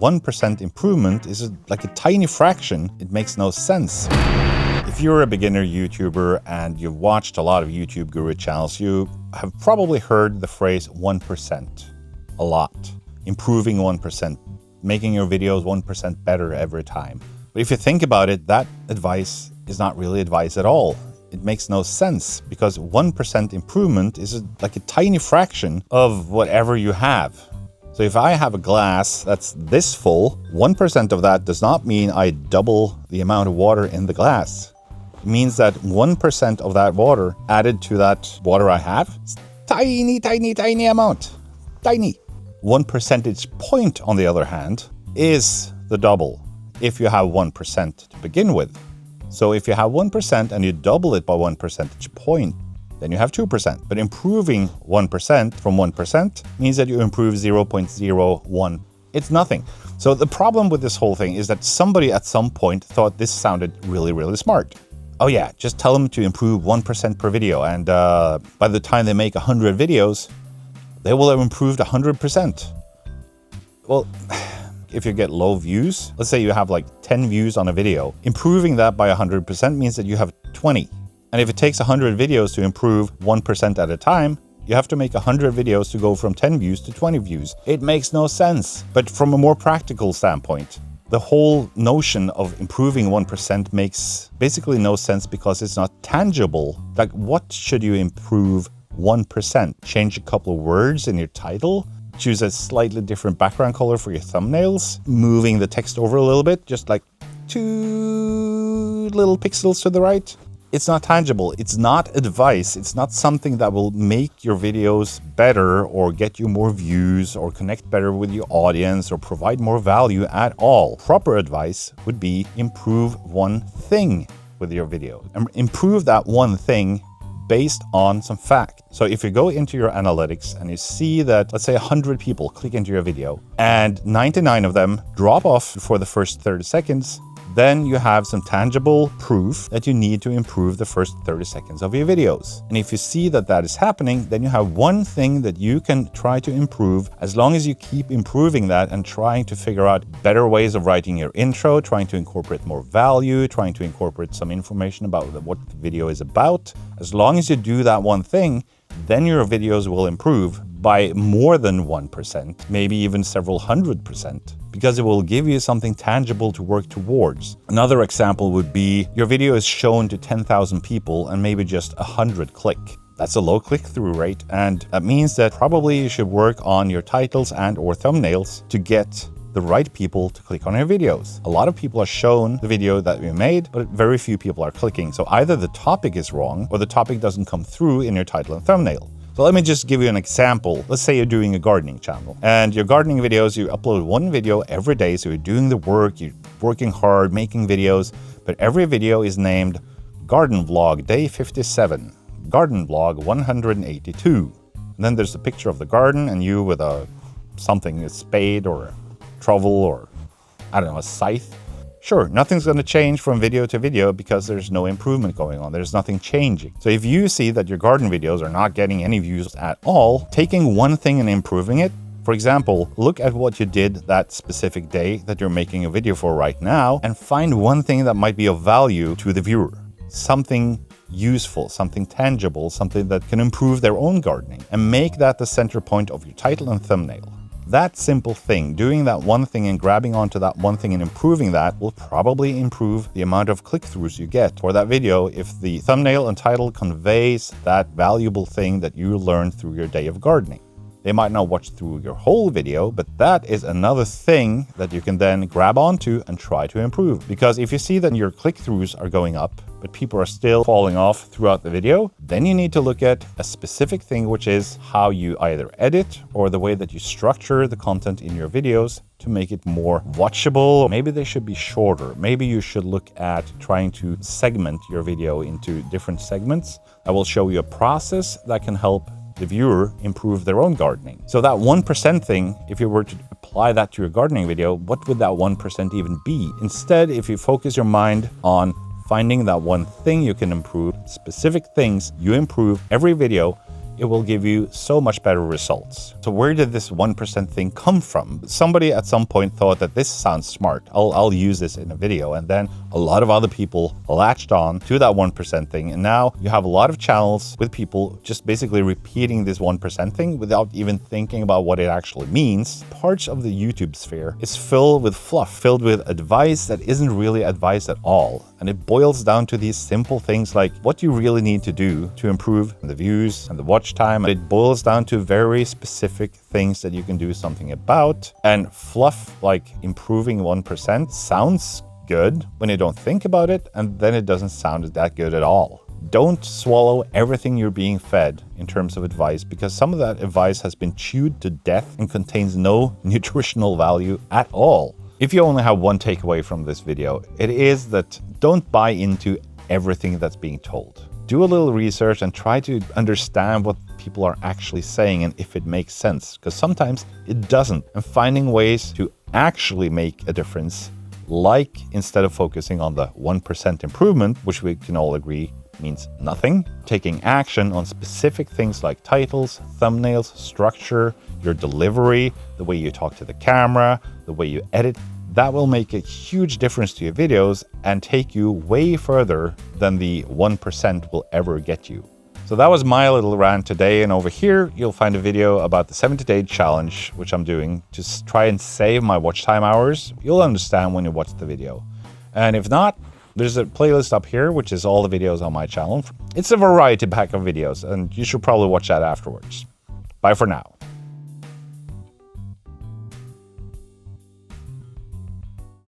1% improvement is like a tiny fraction. It makes no sense. If you're a beginner YouTuber and you've watched a lot of YouTube guru channels, you have probably heard the phrase 1% a lot. Improving 1%, making your videos 1% better every time. But if you think about it, that advice is not really advice at all. It makes no sense because 1% improvement is like a tiny fraction of whatever you have. So if I have a glass that's this full, 1% of that does not mean I double the amount of water in the glass. It means that 1% of that water added to that water I have is tiny amount. Tiny. 1 percentage point, on the other hand, is the double if you have 1% to begin with. So if you have 1% and you double it by 1 percentage point, then you have 2%. But improving 1% from 1% means that you improve 0.01. It's nothing. So the problem with this whole thing is that somebody at some point thought this sounded really, really smart. Oh yeah, just tell them to improve 1% per video. And by the time they make 100 videos, they will have improved 100%. Well, if you get low views, let's say you have like 10 views on a video, improving that by 100% means that you have 20. And if it takes 100 videos to improve 1% at a time, you have to make 100 videos to go from 10 views to 20 views. It makes no sense. But from a more practical standpoint, the whole notion of improving 1% makes basically no sense because it's not tangible. Like, what should you improve 1%? Change a couple of words in your title? Choose a slightly different background color for your thumbnails? Moving the text over a little bit, just like 2 little pixels to the right? It's not tangible. It's not advice. It's not something that will make your videos better or get you more views or connect better with your audience or provide more value at all. Proper advice would be improve one thing with your video. And improve that one thing based on some fact. So if you go into your analytics and you see that, let's say 100 people click into your video and 99 of them drop off for the first 30 seconds, then you have some tangible proof that you need to improve the first 30 seconds of your videos. And if you see that that is happening, then you have one thing that you can try to improve as long as you keep improving that and trying to figure out better ways of writing your intro, trying to incorporate more value, trying to incorporate some information about what the video is about. As long as you do that one thing, then your videos will improve by more than 1%, maybe even several 100%, because it will give you something tangible to work towards. Another example would be your video is shown to 10,000 people and maybe just 100 click. That's a low click-through rate, and that means that probably you should work on your titles and or thumbnails to get the right people to click on your videos. A lot of people are shown the video that you made, but very few people are clicking. So either the topic is wrong or the topic doesn't come through in your title and thumbnail. So let me just give you an example. Let's say you're doing a gardening channel and your gardening videos, you upload one video every day. So you're doing the work, you're working hard, making videos, but every video is named Garden Vlog Day 57, Garden Vlog 182. And then there's a picture of the garden and you with a spade or a shovel or, I don't know, a scythe. Sure, nothing's going to change from video to video because there's no improvement going on. There's nothing changing. So if you see that your garden videos are not getting any views at all, taking one thing and improving it, for example, look at what you did that specific day that you're making a video for right now and find one thing that might be of value to the viewer. Something useful, something tangible, something that can improve their own gardening, and make that the center point of your title and thumbnail. That simple thing, doing that one thing and grabbing onto that one thing and improving that, will probably improve the amount of click-throughs you get for that video if the thumbnail and title conveys that valuable thing that you learned through your day of gardening. They might not watch through your whole video, but that is another thing that you can then grab onto and try to improve. Because if you see that your click-throughs are going up, but people are still falling off throughout the video, then you need to look at a specific thing, which is how you either edit or the way that you structure the content in your videos to make it more watchable. Maybe they should be shorter. Maybe you should look at trying to segment your video into different segments. I will show you a process that can help the viewer improve their own gardening. So that 1% thing, if you were to apply that to your gardening video, what would that 1% even be? Instead, if you focus your mind on finding that one thing you can improve, specific things you improve every video, it will give you so much better results. So where did this 1% thing come from? Somebody at some point thought that this sounds smart. I'll use this in a video. And then a lot of other people latched on to that 1% thing. And now you have a lot of channels with people just basically repeating this 1% thing without even thinking about what it actually means. Parts of the YouTube sphere is filled with fluff, filled with advice that isn't really advice at all. And it boils down to these simple things like what you really need to do to improve the views and the watch time. It boils down to very specific things that you can do something about. And fluff like improving 1% sounds good when you don't think about it, and then it doesn't sound that good at all. Don't swallow everything you're being fed in terms of advice, because some of that advice has been chewed to death and contains no nutritional value at all. If you only have one takeaway from this video, it is that don't buy into everything that's being told. Do a little research and try to understand what people are actually saying and if it makes sense, because sometimes it doesn't. And finding ways to actually make a difference, like instead of focusing on the 1% improvement, which we can all agree means nothing, taking action on specific things like titles, thumbnails, structure, your delivery, the way you talk to the camera, the way you edit, that will make a huge difference to your videos and take you way further than the 1% will ever get you. So that was my little rant today, and over here you'll find a video about the 70-day challenge, which I'm doing to try and save my watch time hours. You'll understand when you watch the video. And if not, there's a playlist up here, which is all the videos on my channel. It's a variety pack of videos, and you should probably watch that afterwards. Bye for now.